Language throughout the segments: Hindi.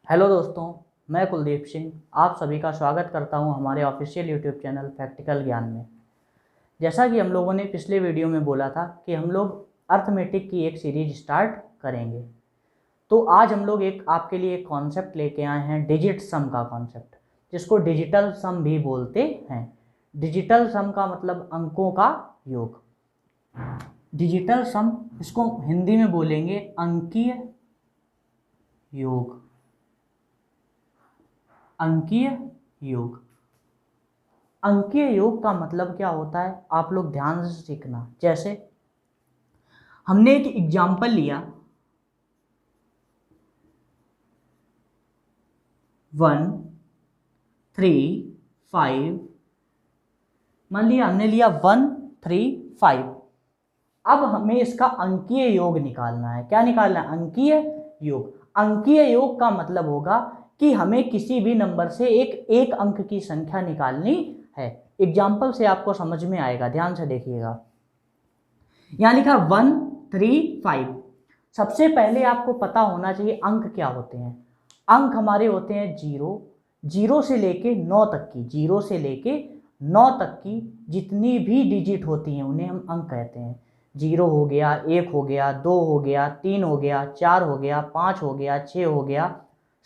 हेलो दोस्तों, मैं कुलदीप सिंह आप सभी का स्वागत करता हूं हमारे ऑफिशियल यूट्यूब चैनल प्रैक्टिकल ज्ञान में। जैसा कि हम लोगों ने पिछले वीडियो में बोला था कि हम लोग अर्थमेटिक की एक सीरीज स्टार्ट करेंगे, तो आज हम लोग एक आपके लिए एक कॉन्सेप्ट लेके आए हैं, डिजिट सम का कॉन्सेप्ट, जिसको डिजिटल सम भी बोलते हैं। डिजिटल सम का मतलब अंकों का योग। डिजिटल सम, इसको हिंदी में बोलेंगे अंकीय योग। अंकीय योग। अंकीय योग का मतलब क्या होता है, आप लोग ध्यान से सीखना। जैसे हमने एक एग्जाम्पल लिया, 1 3 5। मान लिया हमने लिया 1 3 5। अब हमें इसका अंकीय योग निकालना है। क्या निकालना है? अंकीय योग। अंकीय योग का मतलब होगा कि हमें किसी भी नंबर से एक अंक की संख्या निकालनी है। एग्जाम्पल से आपको समझ में आएगा, ध्यान से देखिएगा। यहां लिखा 1 3 5। सबसे पहले आपको पता होना चाहिए अंक क्या होते हैं। अंक हमारे होते हैं 0 से लेके 9 तक की। 0 से लेके 9 तक की जितनी भी डिजिट होती हैं उन्हें हम अंक कहते हैं। 0 हो गया, 1 हो गया, 2 हो गया, 3 हो गया, 4 हो गया, 5 हो गया, 6 हो गया,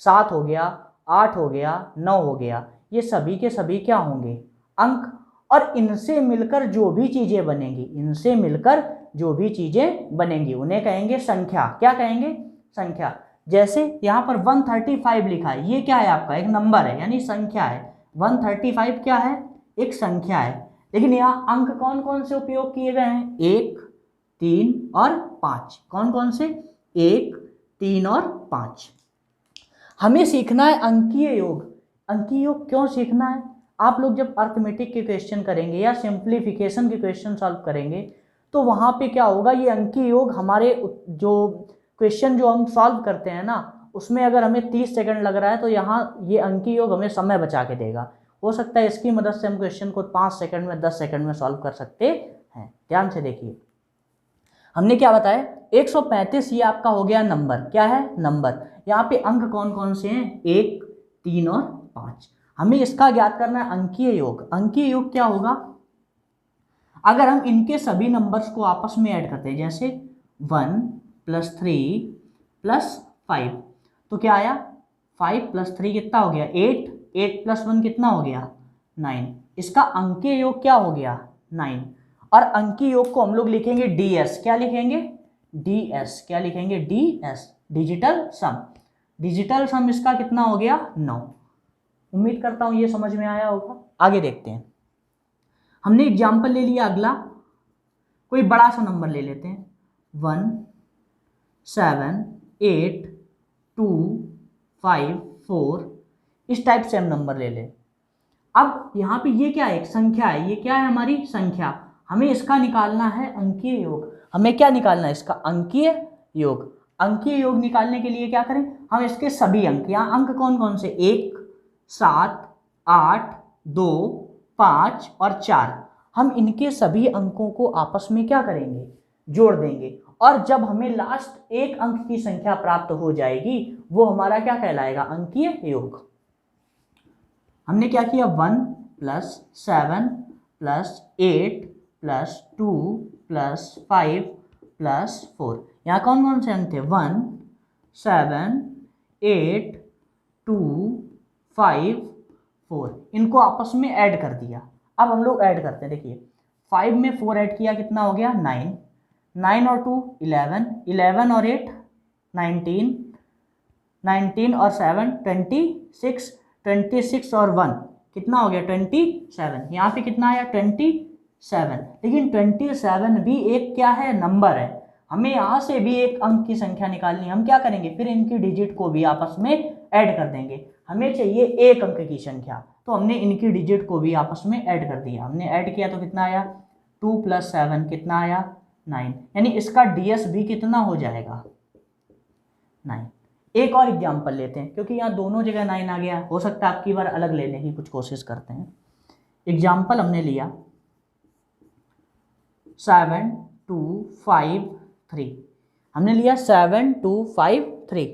7 हो गया, 8 हो गया, 9 हो गया। ये सभी के सभी क्या होंगे? अंक। और इनसे मिलकर जो भी चीजें बनेंगी, इनसे मिलकर जो भी चीजें बनेंगी उन्हें कहेंगे संख्या। क्या कहेंगे? संख्या। जैसे यहां पर 135 लिखा है, ये क्या है? आपका एक नंबर है, यानी संख्या है। 135 क्या है? एक संख्या है। लेकिन यहाँ अंक कौन कौन से उपयोग किए गए हैं? 1 3 और 5। कौन कौन से? 1 3 और 5। हमें सीखना है अंकीय योग। अंकीय योग क्यों सीखना है? आप लोग जब अर्थमेटिक के क्वेश्चन करेंगे या सिंप्लीफिकेशन के क्वेश्चन सॉल्व करेंगे, तो वहां पे क्या होगा, ये अंकीय योग हमारे जो क्वेश्चन जो हम सॉल्व करते हैं ना, उसमें अगर हमें 30 सेकंड लग रहा है तो यहाँ ये अंकीय योग हमें समय बचा के देगा। हो सकता है इसकी मदद से हम क्वेश्चन को 5 सेकंड में 10 सेकंड में सॉल्व कर सकते हैं। ध्यान से देखिए, हमने क्या बताया? 135 ये आपका हो गया नंबर। क्या है? नंबर। यहाँ पे अंक कौन कौन से हैं? 1 3 और 5। हमें इसका ज्ञात करना है अंकीय योग। अंकीय योग क्या होगा? अगर हम इनके सभी नंबर्स को आपस में ऐड करते हैं, जैसे 1 + 3 + 5, तो क्या आया? 5 + 3 कितना हो गया? 8। 8 + 1 कितना हो गया? 9। इसका अंकीय योग क्या हो गया? 9। और अंकीय योग को हम लोग लिखेंगे ds। क्या लिखेंगे? ds। क्या लिखेंगे? ds। डिजिटल सम। डिजिटल सम इसका कितना हो गया? 9। उम्मीद करता हूं ये समझ में आया होगा। आगे देखते हैं। हमने एग्जाम्पल ले लिया अगला, कोई बड़ा सा नंबर ले लेते हैं। 1 7 8 2 5 4। इस टाइप से हम नंबर ले लें। अब यहाँ पे ये क्या है? एक संख्या है। ये क्या है? हमारी संख्या। हमें इसका निकालना है अंकीय योग। हमें क्या निकालना है? इसका अंकीय योग। अंकीय योग निकालने के लिए क्या करें? हम इसके सभी अंक, यहाँ अंक कौन कौन से? 1 7 8 2 5 और 4। हम इनके सभी अंकों को आपस में क्या करेंगे? जोड़ देंगे। और जब हमें लास्ट एक अंक की संख्या प्राप्त हो जाएगी, वो हमारा क्या कहलाएगा? अंकीय योग। हमने क्या किया? 1 + 7 + 8 + 2 + 5 + 4। यहाँ कौन कौन से अंक थे? 1 7 8 2 5 4। इनको आपस में ऐड कर दिया। अब हम लोग ऐड करते हैं। देखिए, 5 में 4 ऐड किया, कितना हो गया? 9। 9 और 2 11। 11 और 8 19। 19 और 7 26। 26 और 1 कितना हो गया? 27। यहाँ पे कितना आया? 27। लेकिन 27 भी एक क्या है? नंबर है। हमें यहाँ से भी एक अंक की संख्या निकालनी है। हम क्या करेंगे? फिर इनकी डिजिट को भी आपस में ऐड कर देंगे। हमें चाहिए एक अंक की संख्या, तो हमने इनकी डिजिट को भी आपस में ऐड कर दिया। हमने ऐड किया तो कितना आया? 2 + 7 कितना आया? 9। यानी इसका ds भी कितना हो जाएगा? 9। एक और एग्जाम्पल लेते हैं, क्योंकि यहाँ दोनों जगह 9 आ गया। हो सकता है आपकी बार अलग लेने की कुछ कोशिश करते हैं। एग्जाम्पल हमने लिया 7 2 5 3। हमने लिया 7 2 5 3।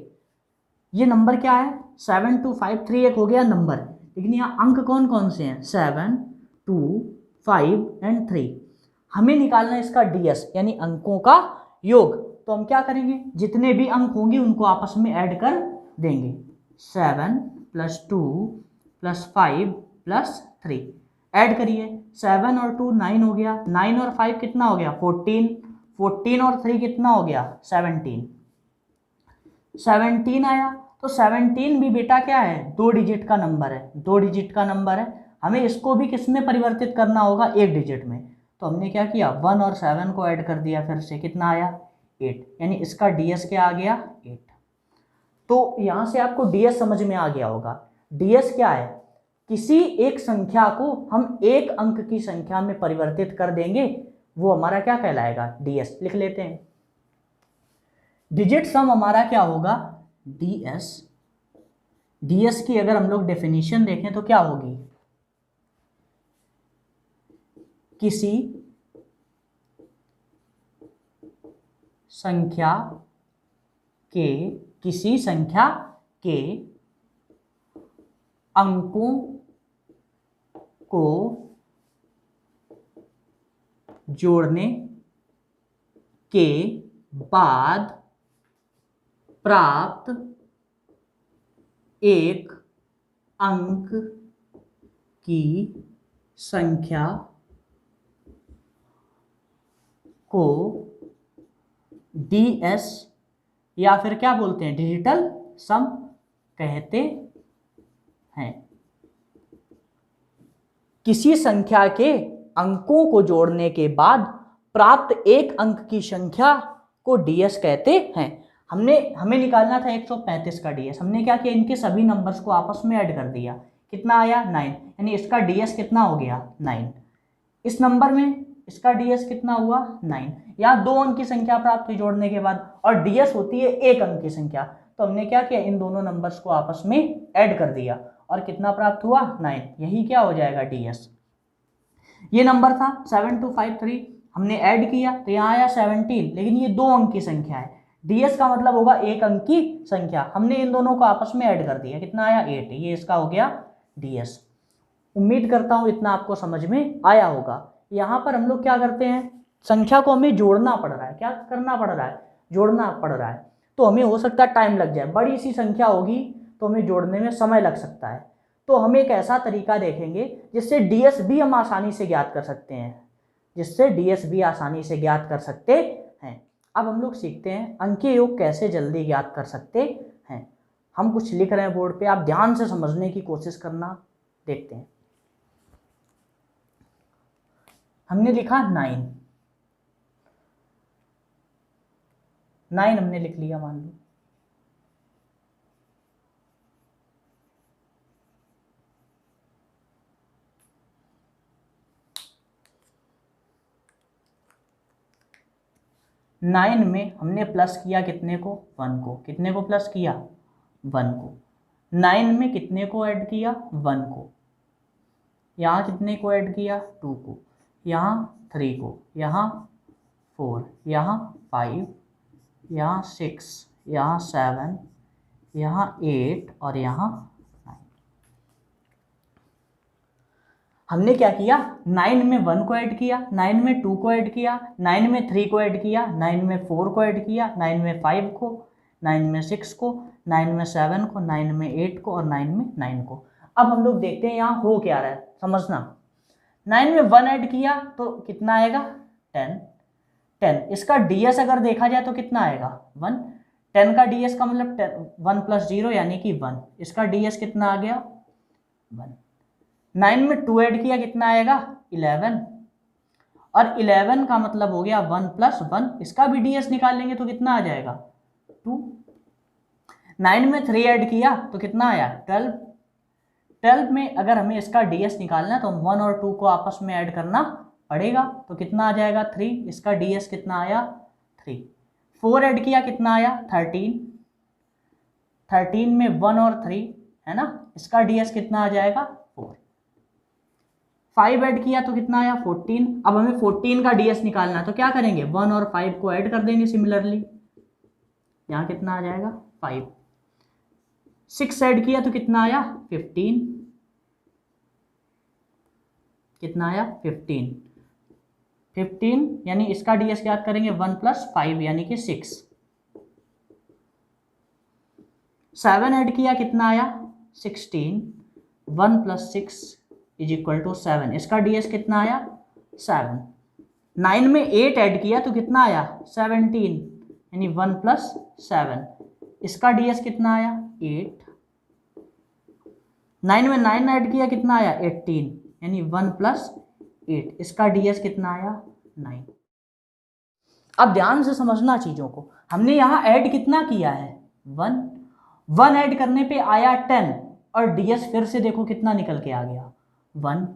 ये नंबर क्या है 7 2 5 3 एक हो गया नंबर, लेकिन यहाँ अंक कौन कौन से हैं 7 2 5 एंड 3। हमें निकालना है इसका डीएस यानी अंकों का योग। तो हम क्या करेंगे, जितने भी अंक होंगे उनको आपस में ऐड कर देंगे। 7 + 2 + 5 + 3 ऐड करिए। 7 और 2 9 हो गया, 9 और 5 कितना हो गया 14, 14 और 3 कितना हो गया 17, 17 आया। तो 17 भी बेटा क्या है 2 डिजिट का नंबर है, 2 डिजिट का नंबर है। हमें इसको भी किस में परिवर्तित करना होगा 1 डिजिट में। तो हमने क्या किया 1 और 7 को ऐड कर दिया, फिर से कितना आया 8, यानी इसका डीएस क्या आ गया 8। तो यहां से आपको डीएस समझ में आ गया होगा। डीएस क्या है, किसी एक संख्या को हम एक अंक की संख्या में परिवर्तित कर देंगे, वो हमारा क्या कहलाएगा डीएस। लिख लेते हैं, डिजिट सम हमारा क्या होगा डीएस। डीएस की अगर हम लोग डेफिनेशन देखें तो क्या होगी, किसी संख्या के अंकों को जोड़ने के बाद प्राप्त एक अंक की संख्या को डीएस या फिर क्या बोलते हैं डिजिटल सम कहते हैं। किसी संख्या के अंकों को जोड़ने के बाद प्राप्त एक अंक की संख्या को डीएस कहते हैं। हमें निकालना था 135 का डीएस। हमने क्या किया, इनके सभी नंबर्स को आपस में ऐड कर दिया, कितना आया 9, यानी इसका डीएस कितना हो गया 9। इस नंबर में इसका डीएस कितना हुआ 9। यहाँ 2 अंक की संख्या प्राप्त हुई जोड़ने के बाद, और डीएस होती है 1 अंक की संख्या। तो हमने क्या किया, इन दोनों नंबर्स को आपस में ऐड कर दिया और कितना प्राप्त हुआ 9। यही क्या हो जाएगा डीएस। ये नंबर था 7253, हमने ऐड किया तो यहाँ आया 17, लेकिन ये 2 अंक की संख्या है। डीएस का मतलब होगा 1 अंक की संख्या। हमने इन दोनों को आपस में ऐड कर दिया, कितना आया 8, ये इसका हो गया डीएस। उम्मीद करता हूँ इतना आपको समझ में आया होगा। यहाँ पर हम लोग क्या करते हैं, संख्या को हमें जोड़ना पड़ रहा है। क्या करना पड़ रहा है, जोड़ना पड़ रहा है। तो हमें हो सकता है टाइम लग जाए, बड़ी सी संख्या होगी तो हमें जोड़ने में समय लग सकता है। तो हम एक ऐसा तरीका देखेंगे जिससे डीएस भी हम आसानी से ज्ञात कर सकते हैं, अब हम लोग सीखते हैं अंकीय योग कैसे जल्दी ज्ञात कर सकते हैं। हम कुछ लिख रहे हैं बोर्ड पे, आप ध्यान से समझने की कोशिश करना। देखते हैं, हमने लिखा 9 हमने लिख लिया मान लो। नाइन में हमने प्लस किया कितने को 1 को, कितने को प्लस किया 1 को। 9 में कितने को ऐड किया 1 को, यहाँ कितने को ऐड किया 2 को, यहाँ 3 को, यहाँ 4, यहाँ 5, यहाँ 6, यहाँ 7, यहाँ 8 और यहाँ 9। हमने क्या किया 9 में 1 को ऐड किया, 9 में 2 को ऐड किया, 9 में 3 को ऐड किया, 9 में 4 को ऐड किया, 9 में 5 को, 9 में 6 को, 9 में 7 को, 9 में 8 को और 9 में 9 को। अब हम लोग देखते हैं यहाँ हो क्या रहा है, समझना। 9 में 1 ऐड किया तो कितना आएगा 10। इसका डीएस अगर देखा जाए तो कितना आएगा 1। 10 का डीएस का मतलब 1 + 0 यानी कि 1। इसका डीएस कितना आ गया 1। 9 में 2 ऐड किया कितना आएगा 11, और 11 का मतलब हो गया 1 + 1। इसका भी डीएस निकालेंगे तो कितना आ जाएगा 2। 9 में 3 ऐड किया तो कितना आया 12। 12 में अगर हमें इसका डीएस निकालना है तो 1 और 2 को आपस में ऐड करना पड़ेगा, तो कितना आ जाएगा 3। इसका डीएस कितना आया 3। 4 ऐड किया कितना आया 13। 13 में 1 और 3 है ना, इसका डीएस कितना आ जाएगा 4। 5 ऐड किया तो कितना आया 14। अब हमें 14 का डीएस निकालना है तो क्या करेंगे 1 और 5 को ऐड कर देंगे सिमिलरली, यहाँ कितना आ जाएगा 5। 6 ऐड किया तो कितना आया 15, कितना आया 15 यानी इसका डीएस क्या करेंगे 1 + 5 यानी कि 6। 7 ऐड किया कितना आया 16, 1 + 6 = 7, इसका डीएस कितना आया 7। 9 में 8 ऐड किया तो कितना आया 17 यानी 1 + 7, इसका डीएस कितना आया 8। 9 में 9 ऐड किया कितना आया 18 यानी 1 + 8, इसका डीएस कितना आया 9। अब ध्यान से समझना चीजों को, हमने यहाँ ऐड कितना किया है 1 ऐड करने पे आया 10 और डीएस फिर से देखो कितना निकल के आ गया 1।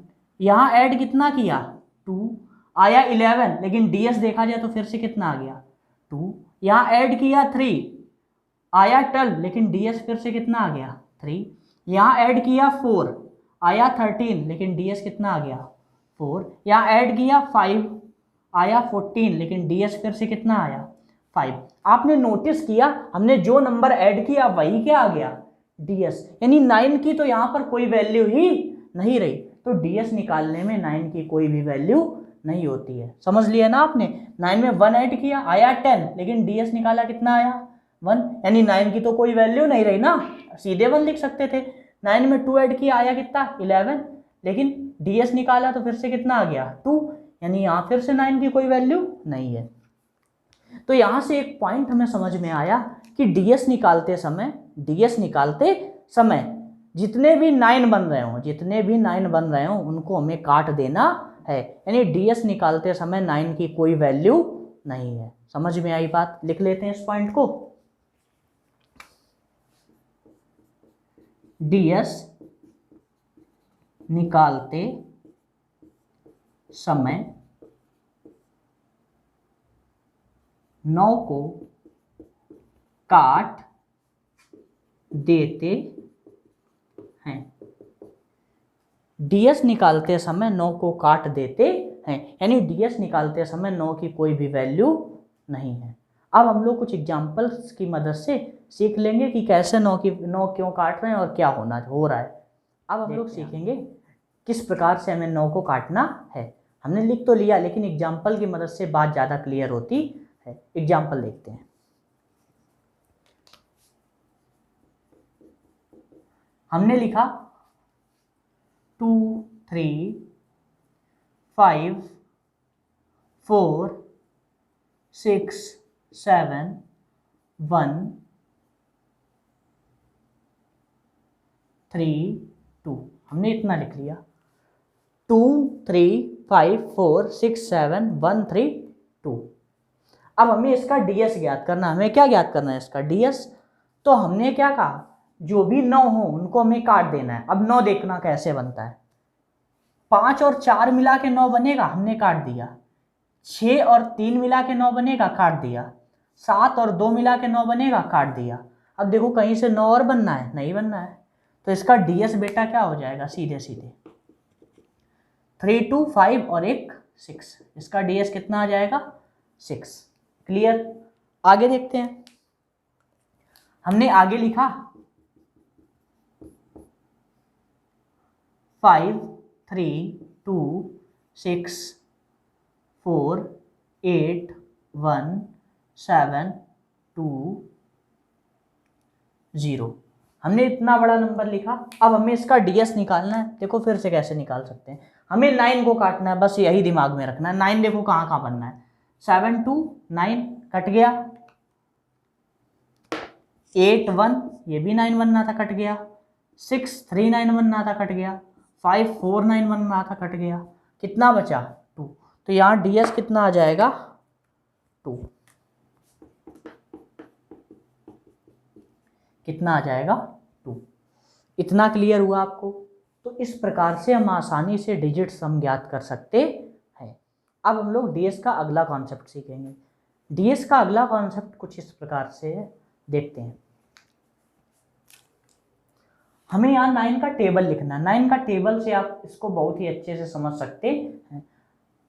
यहाँ ऐड कितना किया 2 आया 11, लेकिन डीएस देखा जाए तो फिर से कितना आ गया 2। यहाँ ऐड किया 3 आया 12, लेकिन डीएस फिर से कितना आ गया 3। यहाँ ऐड किया 4 आया 13, लेकिन डीएस कितना आ गया 4। यहाँ ऐड किया 5 आया 14, लेकिन डीएस फिर से कितना आया 5। आपने नोटिस किया हमने जो नंबर ऐड किया वही क्या आ गया डीएस, यानी 9 की तो यहाँ पर कोई वैल्यू ही नहीं रही, तो डीएस निकालने में 9 की कोई भी वैल्यू नहीं होती है। समझ लिया ना आपने, 9 में 1 ऐड किया आया 10, लेकिन डीएस निकाला कितना आया 1, यानी 9 की तो कोई वैल्यू नहीं रही ना, सीधे 1 लिख सकते थे। 9 में 2 ऐड किया आया कितना 11, लेकिन डीएस निकाला तो फिर से कितना आ गया 2, यानी यहाँ फिर से 9 की कोई वैल्यू नहीं है। तो यहाँ से एक पॉइंट हमें समझ में आया कि डीएस निकालते समय जितने भी 9 बन रहे हो उनको हमें काट देना है, यानी डीएस निकालते समय 9 की कोई वैल्यू नहीं है। समझ में आई बात, लिख लेते हैं इस पॉइंट को। डीएस निकालते समय 9 को काट देते हैं। डीएस निकालते समय 9 को काट देते हैं, यानी डीएस निकालते समय 9 की कोई भी वैल्यू नहीं है। अब हम लोग कुछ एग्जांपल्स की मदद से सीख लेंगे कि कैसे 9 क्यों काट रहे हैं और क्या हो रहा है। अब हम लोग सीखेंगे किस प्रकार से हमें 9 को काटना है। हमने लिख तो लिया, लेकिन एग्जाम्पल की मदद से बात ज़्यादा क्लियर होती है। एग्जाम्पल देखते हैं। हमने लिखा 2 3 5 4 6 7 1 3 2, हमने इतना लिख लिया 2 3 5 4 6 7 1 3 2। अब हमें इसका डीएस ज्ञात करना, हमें क्या ज्ञात करना है इसका डीएस। तो हमने क्या कहा, जो भी 9 हो उनको हमें काट देना है। अब 9 देखना कैसे बनता है, 5 और 4 मिला के 9 बनेगा, हमने काट दिया। 6 और 3 मिला के 9 बनेगा, काट दिया। 7 और 2 मिला के 9 बनेगा, काट दिया। अब देखो कहीं से 9 और बनना है, नहीं बनना है, तो इसका डीएस बेटा क्या हो जाएगा, सीधे सीधे 3 2 5 और 1 6, इसका डीएस कितना आ जाएगा 6। क्लियर, आगे देखते हैं। हमने आगे लिखा 5 3 2 6 4 8 1 7 2 0। हमने इतना बड़ा नंबर लिखा। अब हमें इसका डीएस निकालना है। देखो फिर से कैसे निकाल सकते हैं, हमें 9 को काटना है, बस यही दिमाग में रखना है। 9 देखो कहाँ कहाँ बनना है, 7 2 9 कट गया, 8 1 ये भी 9 बनना था, कट गया। 6 3 9 बनना था, कट गया। 5 4 9 बनना था, कट गया। कितना बचा 2, तो यहाँ डीएस कितना आ जाएगा 2। कितना आ जाएगा 2। इतना क्लियर हुआ आपको। तो इस प्रकार से हम आसानी से डिजिट सम ज्ञात कर सकते हैं। अब हम लोग डीएस का अगला कॉन्सेप्ट सीखेंगे। डीएस का अगला कॉन्सेप्ट कुछ इस प्रकार से देखते हैं। हमें यहाँ 9 का टेबल लिखना है। 9 का टेबल से आप इसको बहुत ही अच्छे से समझ सकते हैं।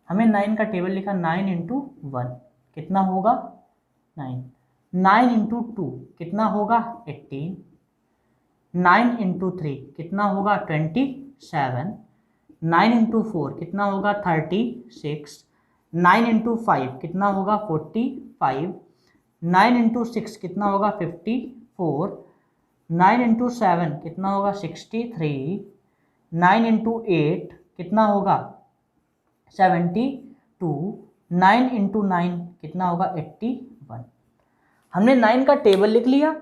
हमें 9 का टेबल लिखा, 9 × 1 कितना होगा 9, 9 × 2 कितना होगा 18, 9 इंटू 3 कितना होगा 27, 9 इंटू 4 कितना होगा 36, 9 इंटू 5 कितना होगा 45, 9 इंटू 6 कितना होगा 54, 9 इंटू 7 कितना होगा 63, 9 इंटू 8 कितना होगा 72, 9 इंटू 9 कितना होगा 81। हमने 9 का टेबल लिख लिया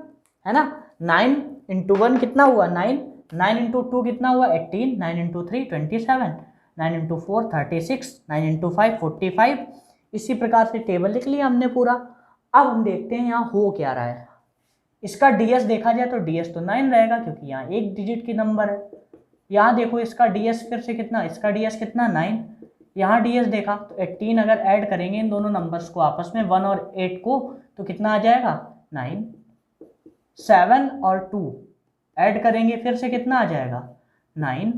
है ना। 9 इंटू 1 कितना हुआ 9, 9 इंटू 2 कितना हुआ 18, 9 इंटू 3 27, 9 इंटू 4 36, 9 इंटू 5 45। इसी प्रकार से टेबल लिख लिया हमने पूरा। अब हम देखते हैं यहाँ हो क्या रहा है। इसका डीएस देखा जाए तो डीएस तो 9 रहेगा क्योंकि यहाँ एक डिजिट की नंबर है। यहाँ देखो इसका डीएस फिर से कितना, इसका डीएस कितना 9, यहाँ डीएस देखा तो 18। अगर ऐड करेंगे इन दोनों नंबर्स को आपस में 1 और 8 को तो कितना आ जाएगा 9। 7 और 2 ऐड करेंगे फिर से कितना आ जाएगा 9।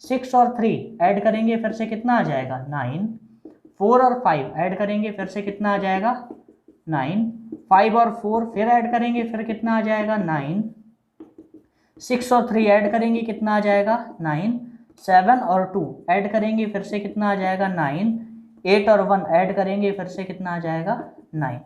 6 और 3 ऐड करेंगे फिर से कितना आ जाएगा 9। 4 और 5 ऐड करेंगे फिर से कितना आ जाएगा 9। 5 और 4 फिर ऐड करेंगे फिर कितना आ जाएगा 9। 6 और 3 ऐड करेंगे कितना आ जाएगा 9। 7 और 2 ऐड करेंगे फिर से कितना आ जाएगा 9। 8 और 1 ऐड करेंगे फिर से कितना आ जाएगा 9।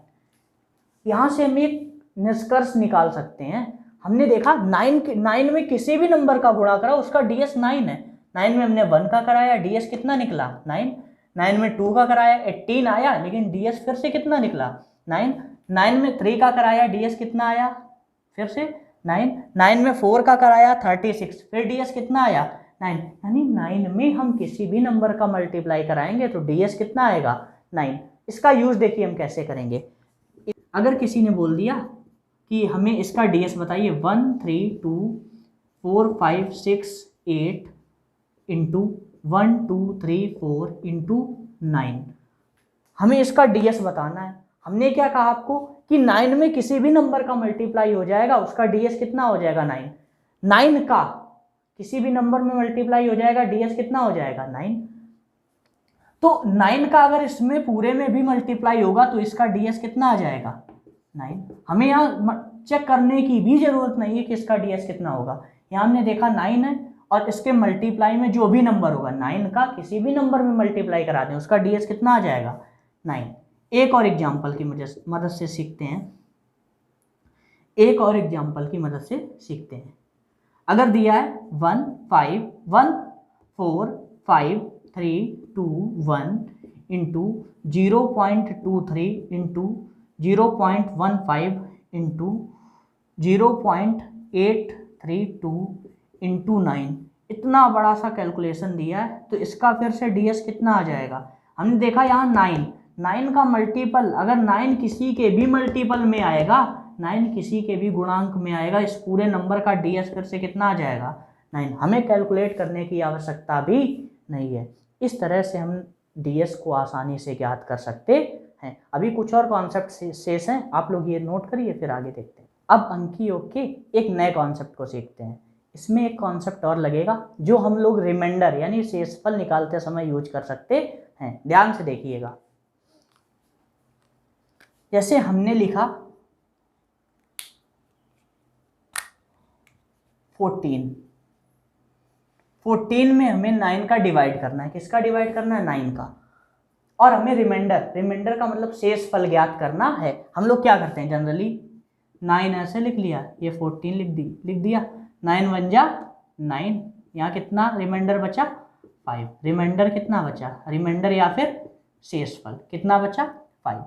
यहाँ से हम एक निष्कर्ष निकाल सकते हैं। हमने देखा 9 में किसी भी नंबर का गुणा करा उसका डीएस 9 है। 9 में हमने 1 का कराया, डीएस कितना निकला 9। 9 में 2 का कराया 18 आया, लेकिन डीएस फिर से कितना निकला 9। 9 में 3 का कराया, डीएस कितना आया फिर से 9। 9 में 4 का कराया 36, फिर डीएस कितना आया 9। यानी 9 में हम किसी भी नंबर का मल्टीप्लाई कराएंगे तो डीएस कितना आएगा 9। इसका यूज देखिए हम कैसे करेंगे। अगर किसी ने बोल दिया कि हमें इसका डीएस बताइए 1 3 2 4 5 6 8 इंटू 1 2 3 4 इंटू 9, हमें इसका डीएस बताना है। हमने क्या कहा आपको कि 9 में किसी भी नंबर का मल्टीप्लाई हो जाएगा उसका डीएस कितना हो जाएगा 9। 9 का किसी भी नंबर में मल्टीप्लाई हो जाएगा डीएस कितना हो जाएगा 9। तो 9 का अगर इसमें पूरे में भी मल्टीप्लाई होगा तो इसका डीएस कितना आ जाएगा 9। हमें यहाँ चेक करने की भी जरूरत नहीं है कि इसका डीएस कितना होगा। यहाँ हमने देखा 9 है और इसके मल्टीप्लाई में जो भी नंबर होगा 9 का किसी भी नंबर में मल्टीप्लाई करा दें उसका डीएस कितना आ जाएगा 9। एक और एग्जाम्पल की मदद से सीखते हैं। एक और एग्जाम्पल की मदद से सीखते हैं। अगर दिया है 1 5 1 4 5 3 2 1 इंटू 0.23 इंटू 0.15 इंटू 0.832 इंटू 9, इतना बड़ा सा कैलकुलेशन दिया है तो इसका फिर से डीएस कितना आ जाएगा। हमने देखा यहाँ 9 का मल्टीपल, अगर 9 किसी के भी मल्टीपल में आएगा, 9 किसी के भी गुणांक में आएगा, इस पूरे नंबर का डीएस फिर से कितना आ जाएगा 9। हमें कैलकुलेट करने की आवश्यकता भी नहीं है। इस तरह से हम डीएस को आसानी से ज्ञात कर सकते हैं। अभी कुछ और कॉन्सेप्ट शेष हैं, आप लोग ये नोट करिए फिर आगे देखते हैं। अब अंकीय योग के एक नए कॉन्सेप्ट को सीखते हैं। इसमें एक कॉन्सेप्ट और लगेगा जो हम लोग रिमाइंडर यानी शेषफल निकालते समय यूज कर सकते हैं। ध्यान से देखिएगा। जैसे हमने लिखा 14 में हमें 9 का डिवाइड करना है। किसका डिवाइड करना है 9 का। और हमें रिमाइंडर का मतलब शेषफल ज्ञात करना है। हम लोग क्या करते हैं जनरली 9 ऐसे लिख लिया, ये 14 लिख दिया। 9 1 जा 9, यहाँ कितना रिमाइंडर बचा 5। रिमाइंडर कितना बचा, रिमाइंडर या फिर शेषफल कितना बचा 5।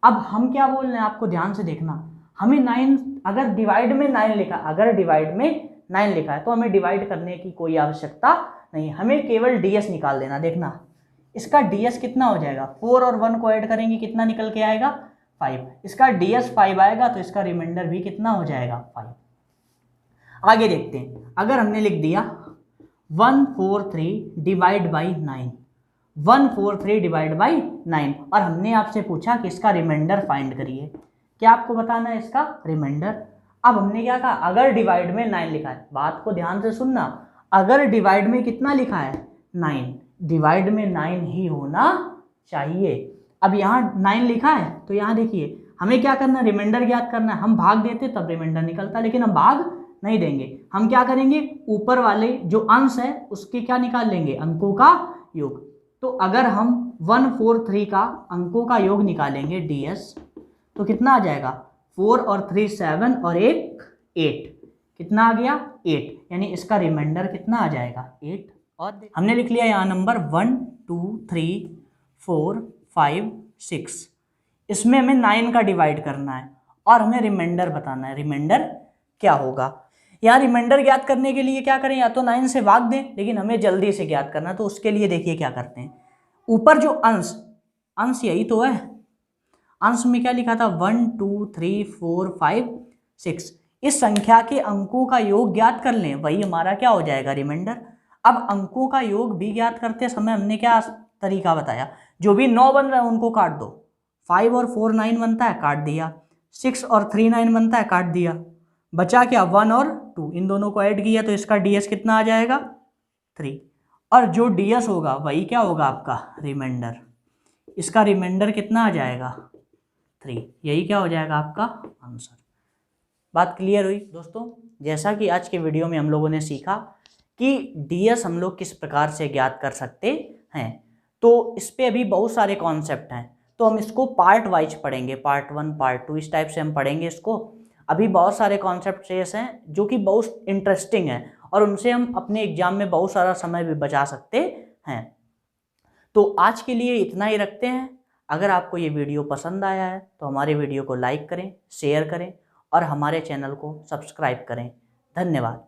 अब हम क्या बोल रहे हैं आपको ध्यान से देखना। हमें 9 अगर डिवाइड में 9 लिखा, अगर डिवाइड में 9 लिखा है तो हमें डिवाइड करने की कोई आवश्यकता नहीं, हमें केवल डीएस निकाल देना। देखना इसका डीएस कितना हो जाएगा, 4 और 1 को ऐड करेंगे कितना निकल के आएगा 5। इसका डीएस 5 आएगा तो इसका रिमाइंडर भी कितना हो जाएगा 5। आगे देखते हैं। अगर हमने लिख दिया 143 डिवाइड बाई 9, 143 डिवाइड बाई 9 और हमने आपसे पूछा कि इसका रिमाइंडर फाइंड करिए। क्या आपको बताना है इसका रिमाइंडर। अब हमने क्या कहा, अगर डिवाइड में 9 लिखा है, बात को ध्यान से सुनना, अगर डिवाइड में कितना लिखा है 9, डिवाइड में 9 ही होना चाहिए। अब यहाँ 9 लिखा है तो यहाँ देखिए हमें क्या करना है, रिमाइंडर ज्ञात करना है। हम भाग देते तब रिमाइंडर निकलता, लेकिन हम भाग नहीं देंगे। हम क्या करेंगे, ऊपर वाले जो अंश है उसके क्या निकाल लेंगे, अंकों का योग। तो अगर हम 1 4 3 का अंकों का योग निकालेंगे ds, तो कितना आ जाएगा, 4 और 3 7 और 1 8, कितना आ गया 8, यानी इसका रिमाइंडर कितना आ जाएगा 8। और हमने लिख लिया यहाँ नंबर 1 2 3 4 5 6, इसमें हमें 9 का डिवाइड करना है और हमें रिमाइंडर बताना है, रिमाइंडर क्या होगा। यहाँ रिमाइंडर ज्ञात करने के लिए क्या करें, या तो 9 से भाग दें, लेकिन हमें जल्दी से ज्ञात करना है, तो उसके लिए देखिए क्या करते हैं, ऊपर जो अंश यही तो है, अंश में क्या लिखा था 1 2 3 4 5 6, इस संख्या के अंकों का योग ज्ञात कर लें, वही हमारा क्या हो जाएगा, रिमाइंडर। अब अंकों का योग भी ज्ञात करते समय हमने क्या तरीका बताया, जो भी 9 बन रहा है उनको काट दो, 5 और 4 9 बनता है, काट दिया, 6 और 3 9 बनता है, काट दिया, बचा क्या 1 और 2, इन दोनों को ऐड किया तो इसका ds कितना आ जाएगा 3, और जो ds होगा वही क्या होगा आपका रिमाइंडर, इसका रिमाइंडर कितना आ जाएगा 3, यही क्या हो जाएगा आपका आंसर। बात क्लियर हुई दोस्तों। जैसा कि आज के वीडियो में हम लोगों ने सीखा कि ds हम लोग किस प्रकार से ज्ञात कर सकते हैं, तो इस पे अभी बहुत सारे कॉन्सेप्ट हैं, तो हम इसको पार्ट वाइज पढ़ेंगे, पार्ट 1 पार्ट 2 इस टाइप से हम पढ़ेंगे इसको। अभी बहुत सारे कॉन्सेप्ट ऐसे हैं जो कि बहुत इंटरेस्टिंग हैं और उनसे हम अपने एग्जाम में बहुत सारा समय भी बचा सकते हैं। तो आज के लिए इतना ही रखते हैं। अगर आपको ये वीडियो पसंद आया है तो हमारे वीडियो को लाइक करें, शेयर करें और हमारे चैनल को सब्सक्राइब करें। धन्यवाद।